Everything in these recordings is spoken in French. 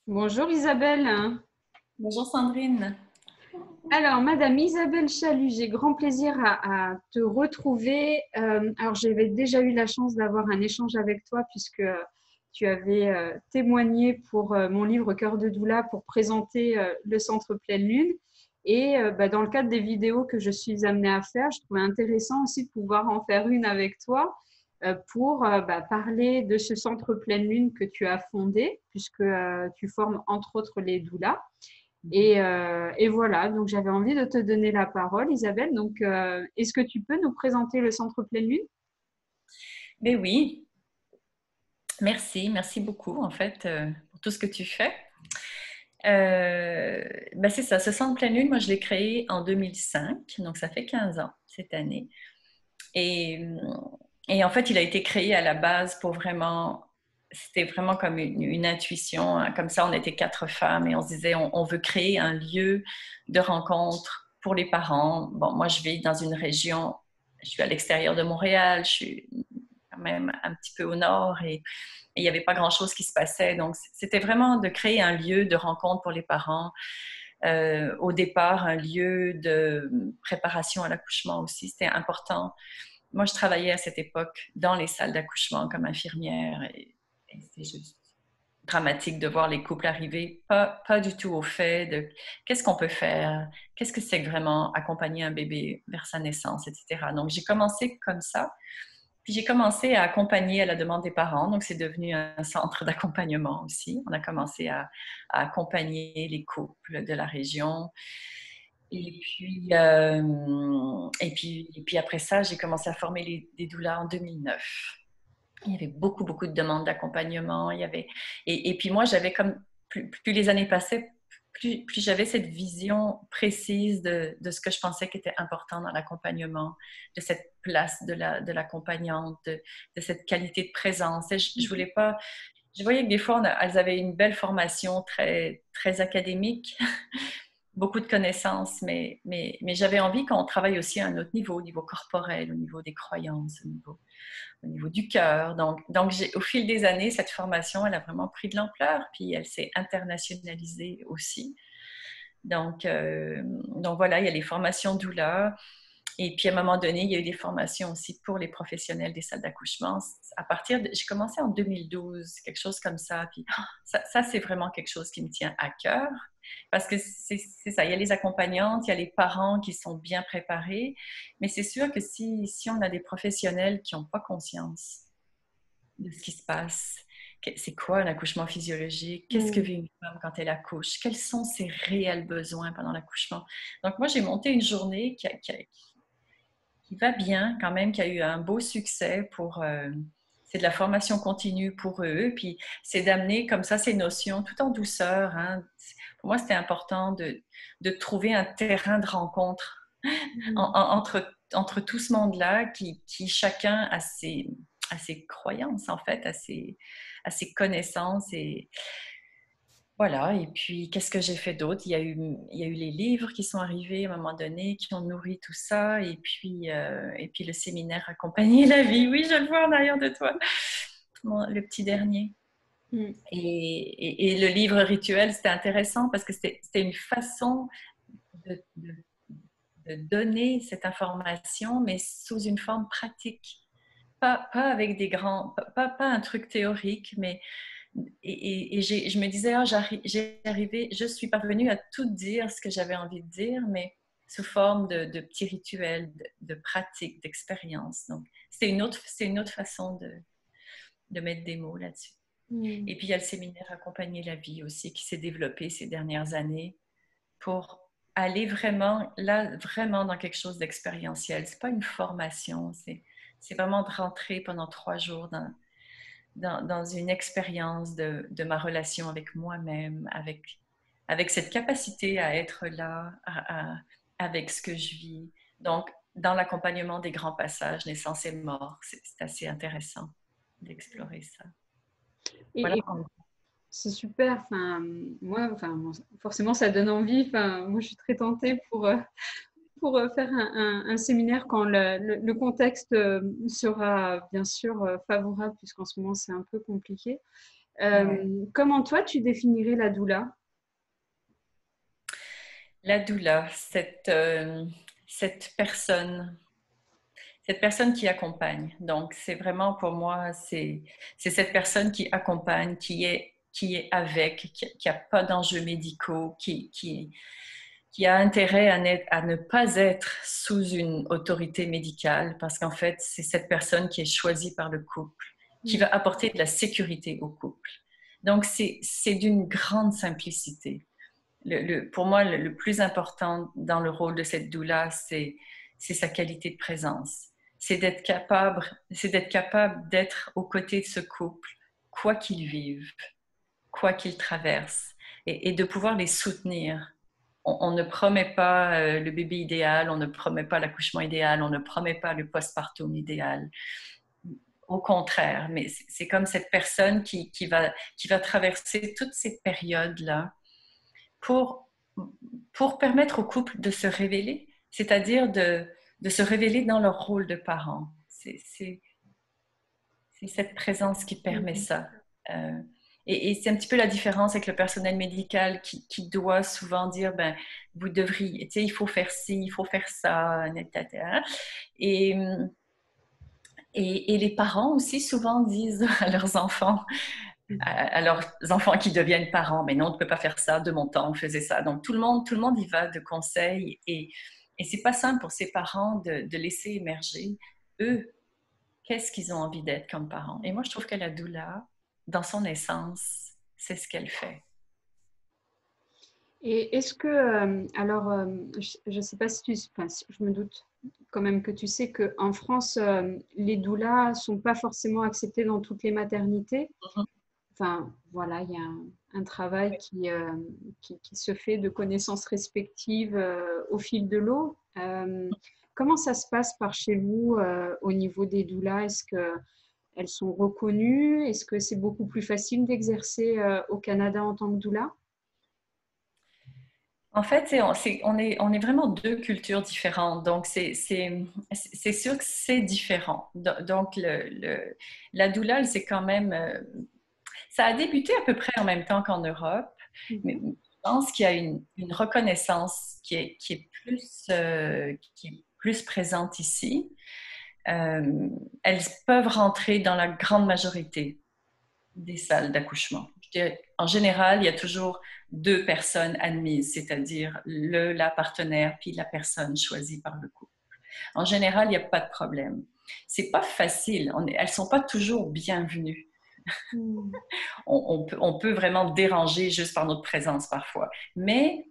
Bonjour Isabelle. Bonjour Sandrine. Alors, Madame Isabelle Chalut, j'ai grand plaisir à te retrouver. Alors, j'avais déjà eu la chance d'avoir un échange avec toi puisque tu avais témoigné pour mon livre Cœur de Doula pour présenter le Centre Pleine Lune. Et dans le cadre des vidéos que je suis amenée à faire, je trouvais intéressant aussi de pouvoir en faire une avec toi pour parler de ce Centre Pleine Lune que tu as fondé puisque tu formes entre autres les doulas. Et voilà, donc j'avais envie de te donner la parole, Isabelle. Donc, est-ce que tu peux nous présenter le Centre Pleine Lune? Ben oui, merci beaucoup en fait pour tout ce que tu fais. C'est ça, ce centre pleine lune, moi je l'ai créé en 2005, donc ça fait 15 ans cette année. Et, et en fait, il a été créé à la base pour vraiment, c'était vraiment comme une intuition, hein. Comme ça, on était quatre femmes et on se disait, on veut créer un lieu de rencontre pour les parents. Bon, moi je vis dans une région, je suis à l'extérieur de Montréal, je suis quand même un petit peu au nord et il n'y avait pas grand-chose qui se passait. Donc, c'était vraiment de créer un lieu de rencontre pour les parents. Au départ, un lieu de préparation à l'accouchement aussi, c'était important. Moi, je travaillais à cette époque dans les salles d'accouchement comme infirmière et c'était juste dramatique de voir les couples arriver, pas du tout au fait de qu'est-ce qu'on peut faire, qu'est-ce que c'est que vraiment accompagner un bébé vers sa naissance, etc. Donc, j'ai commencé comme ça. Puis j'ai commencé à accompagner à la demande des parents, donc c'est devenu un centre d'accompagnement aussi. On a commencé à accompagner les couples de la région. Et puis après ça, j'ai commencé à former des doulas en 2009. Il y avait beaucoup de demandes d'accompagnement. Et puis moi, j'avais comme, plus les années passaient, plus j'avais cette vision précise de ce que je pensais qui était important dans l'accompagnement, de cette place de l'accompagnante, de cette qualité de présence. Et je voulais pas, je voyais que des fois, elles avaient une belle formation très académique, beaucoup de connaissances, mais j'avais envie qu'on travaille aussi à un autre niveau, au niveau corporel, au niveau des croyances, au niveau du cœur. Donc au fil des années, cette formation, elle a vraiment pris de l'ampleur, puis elle s'est internationalisée aussi. Donc voilà, il y a les formations doula. Et puis à un moment donné, il y a eu des formations aussi pour les professionnels des salles d'accouchement. J'ai commencé en 2012, quelque chose comme ça. Puis ça c'est vraiment quelque chose qui me tient à cœur. Parce que c'est ça, il y a les accompagnantes, il y a les parents qui sont bien préparés, mais c'est sûr que si on a des professionnels qui n'ont pas conscience de ce qui se passe, c'est quoi un accouchement physiologique, qu'est-ce que Mm. vit une femme quand elle accouche, quels sont ses réels besoins pendant l'accouchement. Donc moi, j'ai monté une journée qui va bien quand même, qui a eu un beau succès c'est de la formation continue pour eux, puis c'est d'amener comme ça ces notions tout en douceur, hein. Pour moi, c'était important de trouver un terrain de rencontre Mm. entre tout ce monde-là qui chacun a ses croyances, en fait, a ses connaissances et voilà. Et puis, qu'est-ce que j'ai fait d'autre? Il y a eu les livres qui sont arrivés à un moment donné, qui ont nourri tout ça. Et puis le séminaire Accompagner la vie. Oui, je le vois en arrière de toi. Le petit dernier. Mm. Et le livre rituel, c'était intéressant parce que c'était une façon de de donner cette information, mais sous une forme pratique. Pas avec des grands, pas un truc théorique, mais je me disais, je suis parvenue à tout dire ce que j'avais envie de dire, mais sous forme de petits rituels, de pratiques, d'expériences. Donc, c'est une autre façon de mettre des mots là-dessus. Mm. Et puis, il y a le séminaire Accompagner la vie aussi qui s'est développé ces dernières années pour aller vraiment, là, vraiment dans quelque chose d'expérientiel. C'est pas une formation, c'est vraiment de rentrer pendant 3 jours dans une expérience de ma relation avec moi-même, avec cette capacité à être là, avec ce que je vis. Donc, dans l'accompagnement des grands passages, naissance et mort, c'est assez intéressant d'explorer ça. Voilà. Et c'est super. Enfin, moi, enfin, bon, forcément, ça donne envie. Enfin, moi, je suis très tentée pour faire un séminaire quand le contexte sera bien sûr favorable, puisqu'en ce moment, c'est un peu compliqué. Ouais. Comment toi, tu définirais la doula? La doula, cette personne qui accompagne. Donc, c'est vraiment pour moi, c'est cette personne qui accompagne, qui est avec, qui a pas d'enjeux médicaux, qui a intérêt à ne pas être sous une autorité médicale, parce qu'en fait, c'est cette personne qui est choisie par le couple, qui Mm. va apporter de la sécurité au couple. Donc, c'est d'une grande simplicité. Pour moi, le plus important dans le rôle de cette doula, c'est sa qualité de présence. C'est d'être capable d'être aux côtés de ce couple, quoi qu'ils vivent, quoi qu'ils traversent, et de pouvoir les soutenir. On ne promet pas le bébé idéal, on ne promet pas l'accouchement idéal, on ne promet pas le postpartum idéal. Au contraire, mais c'est comme cette personne qui va traverser toutes ces périodes-là pour, pour permettre au couple de se révéler, c'est-à-dire de se révéler dans leur rôle de parents. C'est cette présence qui permet Mhm. ça. Euh, et c'est un petit peu la différence avec le personnel médical qui doit souvent dire, ben, vous devriez, tu sais, il faut faire ci, il faut faire ça, etc. Et, et les parents aussi souvent disent à leurs enfants, à leurs enfants qui deviennent parents, mais non, tu ne peux pas faire ça, de mon temps, on faisait ça. Donc tout le monde y va de conseils et c'est pas simple pour ces parents de laisser émerger, eux, qu'est-ce qu'ils ont envie d'être comme parents. Et moi, je trouve que la doula, dans son essence, c'est ce qu'elle fait. Et est-ce que, alors, je ne sais pas si tu, enfin, je me doute quand même que tu sais qu'en France, les doulas ne sont pas forcément acceptées dans toutes les maternités. Enfin, voilà, il y a un travail qui se fait de connaissances respectives au fil de l'eau. Comment ça se passe par chez vous au niveau des doulas? Est-ce qu'elles sont reconnues? Est-ce que c'est beaucoup plus facile d'exercer au Canada en tant que doula? En fait, on est vraiment deux cultures différentes. Donc, c'est sûr que c'est différent. Donc, la doula, c'est quand même ça a débuté à peu près en même temps qu'en Europe, mais Mhm. je pense qu'il y a une reconnaissance qui est plus présente ici. Elles peuvent rentrer dans la grande majorité des salles d'accouchement. En général, il y a toujours deux personnes admises, c'est-à-dire la partenaire puis la personne choisie par le couple. En général, il n'y a pas de problème. C'est pas facile. Elles sont pas toujours bienvenues. Mhm. On peut vraiment déranger juste par notre présence parfois. Mais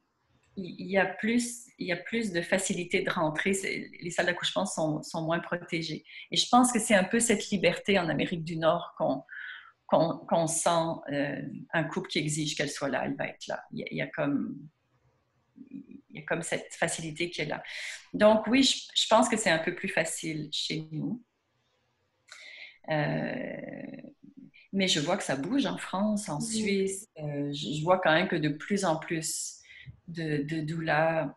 il y a plus de facilité de rentrer. Les salles d'accouchement sont moins protégées. Et je pense que c'est un peu cette liberté en Amérique du Nord qu'on sent un couple qui exige qu'elle soit là, elle va être là. Il y a comme cette facilité qui est là. Donc oui, je pense que c'est un peu plus facile chez nous. Euh, Mais je vois que ça bouge en France, en Mhm. Suisse. Je vois quand même que de plus en plus de doulas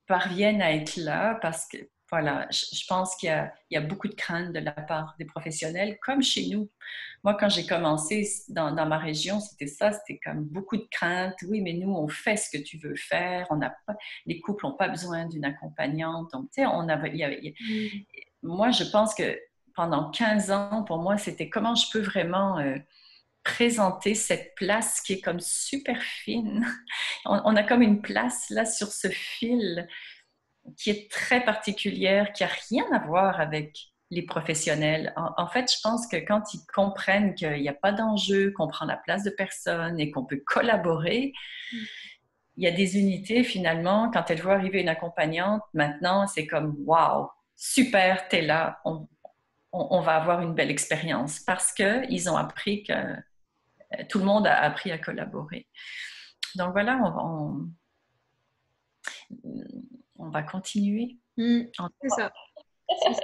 parviennent à être là parce que, voilà, je pense il y a beaucoup de craintes de la part des professionnels, comme chez nous. Moi, quand j'ai commencé dans ma région, c'était ça, c'était comme beaucoup de craintes. Oui, mais nous, on fait ce que tu veux faire. On n'a pas, les couples n'ont pas besoin d'une accompagnante. Donc, tu sais, Mhm. moi, je pense que pendant 15 ans, pour moi, c'était comment je peux vraiment présenter cette place qui est comme super fine. On a comme une place là sur ce fil qui est très particulière, qui n'a rien à voir avec les professionnels. En fait, je pense que quand ils comprennent qu'il n'y a pas d'enjeu, qu'on prend la place de personne et qu'on peut collaborer, il y a des unités finalement, quand elles voient arriver une accompagnante, maintenant, c'est comme wow, super, t'es là, on va avoir une belle expérience parce qu'ils ont appris que tout le monde a appris à collaborer. Donc voilà, on va continuer. Mhm. C'est ça. C'est ça.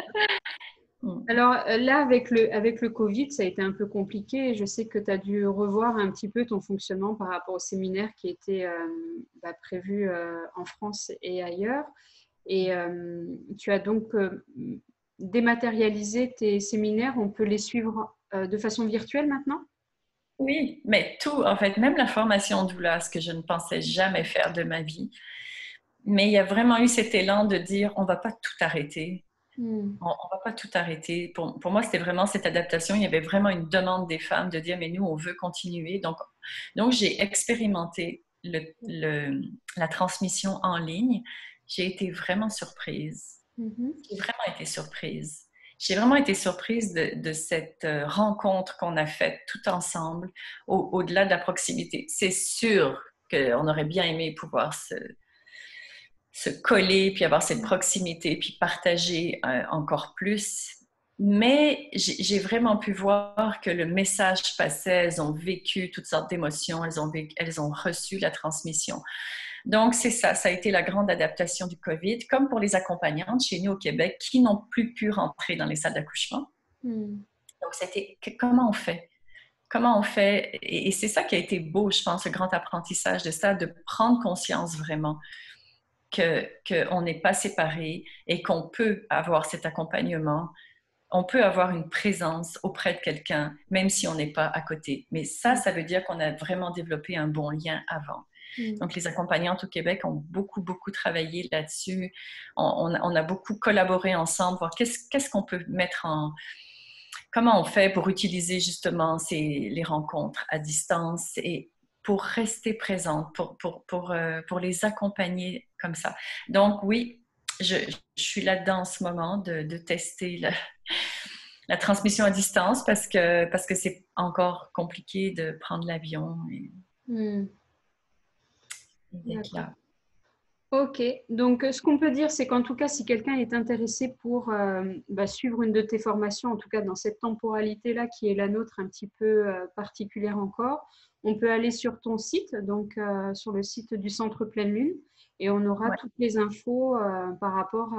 Alors là, avec le Covid, ça a été un peu compliqué. Je sais que tu as dû revoir un petit peu ton fonctionnement par rapport au séminaire qui était prévu en France et ailleurs. Et tu as donc dématérialisé tes séminaires. On peut les suivre de façon virtuelle maintenant? Oui, mais tout, en fait, même la formation doula, ce que je ne pensais jamais faire de ma vie. Mais il y a vraiment eu cet élan de dire, on va pas tout arrêter. Hmm. On va pas tout arrêter. Pour moi, c'était vraiment cette adaptation. Il y avait vraiment une demande des femmes de dire, mais nous, on veut continuer. Donc j'ai expérimenté la transmission en ligne. J'ai été vraiment surprise. Mhm. J'ai vraiment été surprise. J'ai vraiment été surprise de cette rencontre qu'on a faite tout ensemble, au-delà de la proximité. C'est sûr qu'on aurait bien aimé pouvoir se coller, puis avoir cette proximité, puis partager encore plus. Mais j'ai vraiment pu voir que le message passait, elles ont vécu toutes sortes d'émotions, elles ont reçu la transmission. Donc, c'est ça, ça a été la grande adaptation du COVID, comme pour les accompagnantes chez nous au Québec qui n'ont plus pu rentrer dans les salles d'accouchement. Hmm. Donc, c'était comment on fait? Comment on fait? Et c'est ça qui a été beau, je pense, le grand apprentissage de ça, de prendre conscience vraiment qu'on n'est pas séparés et qu'on peut avoir cet accompagnement, on peut avoir une présence auprès de quelqu'un, même si on n'est pas à côté. Mais ça veut dire qu'on a vraiment développé un bon lien avant. Hmm. Donc, les accompagnantes au Québec ont beaucoup, beaucoup travaillé là-dessus. On a beaucoup collaboré ensemble, voir qu'est-ce qu'on peut mettre en... Comment on fait pour utiliser justement les rencontres à distance et pour rester présente, pour les accompagner comme ça. Donc oui, je suis là-dedans en ce moment de tester la transmission à distance parce que c'est encore compliqué de prendre l'avion Hmm. et d'être D'accord. là. Ok, donc ce qu'on peut dire, c'est qu'en tout cas, si quelqu'un est intéressé pour suivre une de tes formations, en tout cas dans cette temporalité-là qui est la nôtre, un petit peu particulière encore, on peut aller sur ton site, donc sur le site du Centre Pleine Lune, et on aura Ouais. toutes les infos par rapport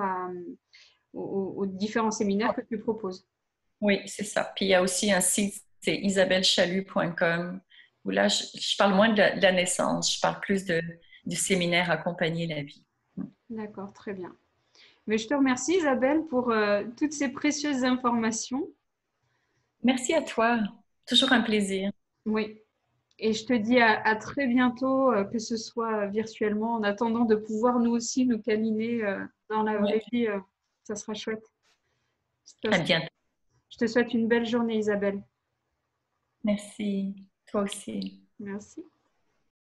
aux différents séminaires que tu proposes. Oui, c'est ça. Puis il y a aussi un site, c'est isabellechalut.com, où là, je parle moins de la naissance, je parle plus du séminaire Accompagner la vie. D'accord, très bien. Mais je te remercie Isabelle pour toutes ces précieuses informations. Merci à toi. Toujours un plaisir. Oui. Et je te dis à très bientôt, que ce soit virtuellement, en attendant de pouvoir nous aussi nous câliner dans la Oui. vraie vie. Ça sera chouette. Je À te bientôt. je te souhaite une belle journée, Isabelle. Merci. Toi aussi. Merci.